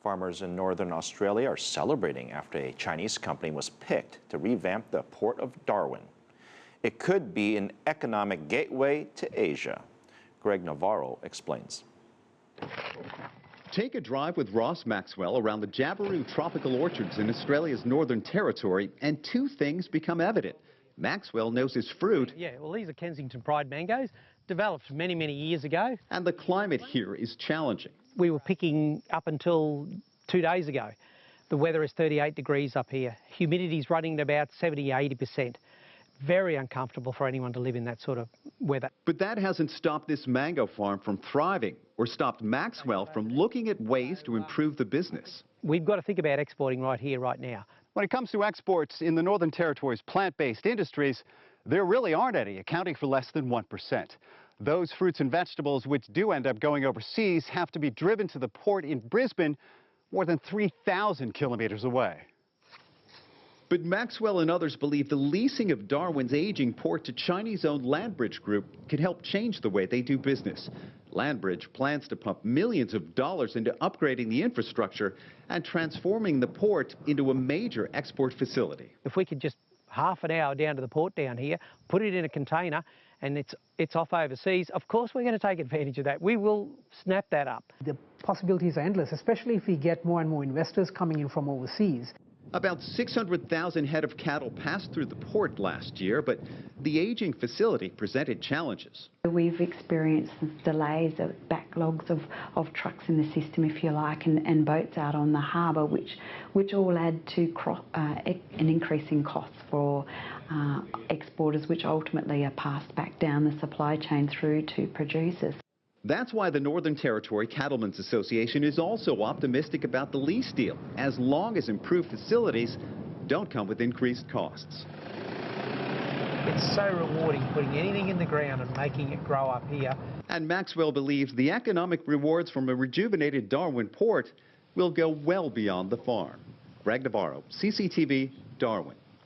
Farmers in northern Australia are celebrating after a Chinese company was picked to revamp the port of Darwin. It could be an economic gateway to Asia. Greg Navarro explains. Take a drive with Ross Maxwell around the Jabiru tropical orchards in Australia's Northern Territory, and two things become evident. Maxwell knows his fruit. Yeah, well, these are Kensington Pride mangoes, developed many, many years ago. And the climate here is challenging. We were picking up until 2 days ago. The weather is 38 degrees up here. Humidity's running at about 70–80%. Very uncomfortable for anyone to live in that sort of weather. But that hasn't stopped this mango farm from thriving or stopped Maxwell from looking at ways to improve the business. We've got to think about exporting right here, right now. When it comes to exports in the Northern Territory's plant-based industries, there really aren't any, accounting for less than 1%. Those fruits and vegetables which do end up going overseas have to be driven to the port in Brisbane, more than 3,000 kilometers away. But Maxwell and others believe the leasing of Darwin's aging port to Chinese-owned Landbridge Group could help change the way they do business. Landbridge plans to pump millions of dollars into upgrading the infrastructure and transforming the port into a major export facility. If we could just half an hour down to the port down here, put it in a container, and it's off overseas, of course we're going to take advantage of that. We will snap that up. The possibilities are endless, especially if we get more and more investors coming in from overseas. About 600,000 head of cattle passed through the port last year, but the aging facility presented challenges. We've experienced delays, backlogs of trucks in the system, if you like, and boats out on the harbour, which all add to an increase in costs for exporters, which ultimately are passed back down the supply chain through to producers. That's why the Northern Territory Cattlemen's Association is also optimistic about the lease deal, as long as improved facilities don't come with increased costs. It's so rewarding putting anything in the ground and making it grow up here. And Maxwell believes the economic rewards from a rejuvenated Darwin port will go well beyond the farm. Greg Navarro, CCTV, Darwin.